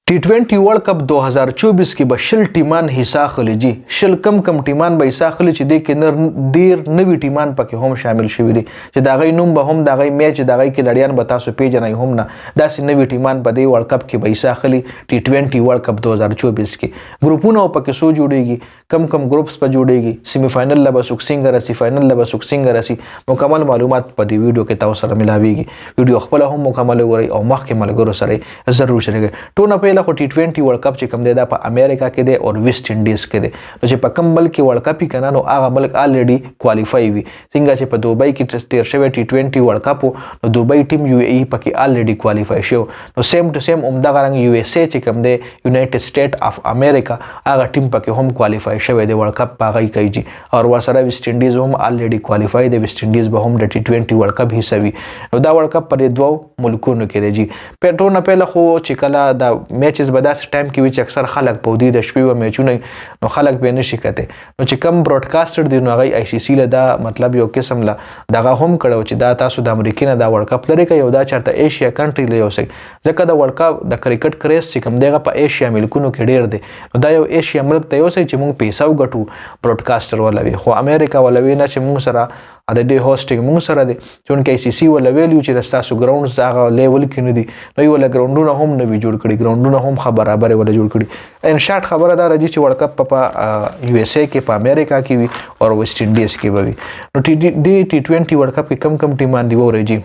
टी20 world cup 2024 کې به شل ټیمان حصہ اخلي جی شل کم ټیمان به حصہ اخلي چې د کې ډیر نوي ټیمان پکې هم شامل شوي دي چې دا غي نوم به هم دا غي میچ دا غي کې لړیان به تاسو پیژنئ هم نه داسې نوي ټیمان په دې ورلد کپ کې به حصہ اخلي टी20 ورلد کپ 2024 کې ګروپونه پکې سو جوړيږي کم ګروپس په جوړيږي سیمی فائنل لا به سوکسنګ راسي فائنل لا به سوکسنګ راسي مکمل معلومات په دې ویډیو کې تاسو سره ملاويږي ویډیو خپل هم مکمل وګورئ او مخکې ملګرو سره ضرور شریک ټونه په خو टी20 ورلد کپ چې کوم دی دا په امریکا کې دی او ویسټ انډیز کې دی نو چې په کوم ملک ورلد کپ کې نه نو هغه ملک الریډي کوالیفای وي څنګه چې په دوبۍ کې تیر شوی टी20 ورلد کپ نو دوبۍ ټیم یو ای پکې الریډي کوالیفای شو نو سیم ټو سیم عمدغه رنګ یو اس ای چې کوم دی یونایټډ سټیټ اف امریکا هغه ټیم پکې هم کوالیفای شوی دی ورلد کپ پاغی کوي او ورسره ویسټ انډیز هم الریډي کوالیفای دی ویسټ انډیز به هم د टी20 ورلد کپ حصہ وي نو دا ورلد کپ په دوه ملکونو کې دی جی پټونه پهله خو چې کله دا میچز به داسې ټایم کې وي چې اکثر خلک په دې د شپې و میچونه نو خلک به نشي کته نو چې کم براډکاسټر دی نو هغه آی سی سی له دا مطلب یو قسم لا دغه هم کړو چې دا تاسو د امریکا نه دا ورلد کپ لري کوي او دا چرته ایشیا کنټری له یوسي ځکه دا ورلد کپ د کرکټ کریز چې کوم دیغه په ایشیا ملکونو کې ډیر دی نو دا یو ایشیا ملک ته یوسي چې موږ پیسې وګټو براډکاسټر ولوي خو امریکا ولوي نه چې موږ سره د دې هوسټینګ موږ سره دی چې آی سی سی ول ویلیو چې رستاسو ګراوندز هغه لیول کې نه دي نو یو له ګراوندونو هم نه وی جوړ کړي ګراوندونو هم برابر ولا جوړ کړي ان شارټ خبره دا راځي چې ورلد کپ په یو اس ای کې په امریکا کې وي او ویسټ انډیز کې به وي نو टी20 ورلد کپ کې کم ټیمان دی ورېږي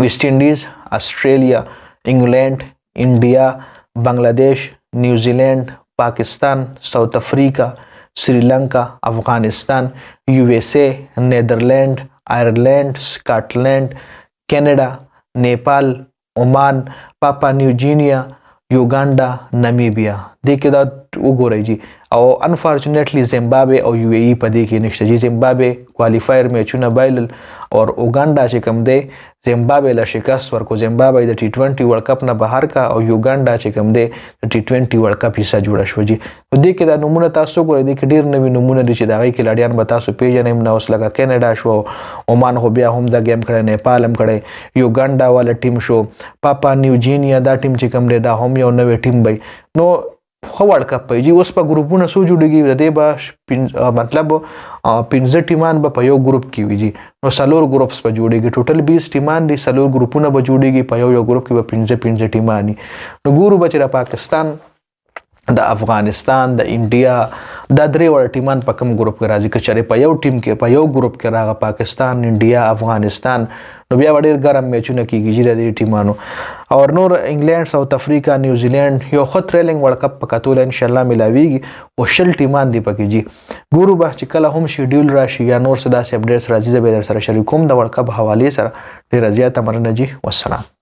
ویسټ انډیز استرالیا انګلند انډیا بنگلاديش نیوزیلند پاکستان ساوث افریقا سریلانکا افغانستان یو اس ای نیدرلینڈ آئرلینڈ سکاټلینڈ کینیډا نیپال عمان پاپا نیو ګینیا یوګانډا نامیبیا دې کې دا وګورئ جی او انفارچونیټلی زیمبابوے او یو ای ای په دې کې نشته جی زیمبابوے کوالیفایر میچونه بایلل او اوګانډا چې کوم دی زیمبابوے له شکست ورکو زیمبابوے د टी20 ورلد کپ نه بهر کا او یوګانډا چې کوم دی د टी20 ورلد کپ حصہ جوړه شو جی دې کې دا نمونه تاسو ګورئ دې کې ډیر نوي نمونه دي چې دا غي کې لړیان به تاسو پیژنئ نو اوس لکه کینیډا شو عمان خو بیا هم دا گیم کړی نیپال هم کړی یوګانډا والا ټیم شو پاپا نیو ګینیا دا ټیم چې کوم دی دا هم یو نوې ټیم وي نو خو ورلد کپ په جی اوس په ګروپونو سو جوړیږي د دې به مطلب 15 ټیمان به په یو ګروپ کې وي جی نو سلور ګروپس په جوړیږي ټوټل 20 ټیمان دي سلور ګروپونه به جوړیږي په یو ګروپ کې به 15 ټیمان نو ګورو بچ را پاکستان د افغانستان د انډیا دا درې وړ ټیمان په کوم ګروپ کې راځي کچره په یو ټیم کې په یو ګروپ کې راغی پاکستان انډیا افغانستان نو بیا ډېر ګرم میچونه کیږي چې د ټیمانو او نور انګلند ساوث افریقا نیوزیلند یو خط ریلینګ ورلد کپ په کتول ان شاء الله ملاویږي او شل ټیمان دی پکې جی ګورو به چې کله هم شیډول راشي یا نور څه داسې اپډیټس راځي به در سره شریکوم د ورلد کپ حواله سره ډېر زیاته مننه جی والسلام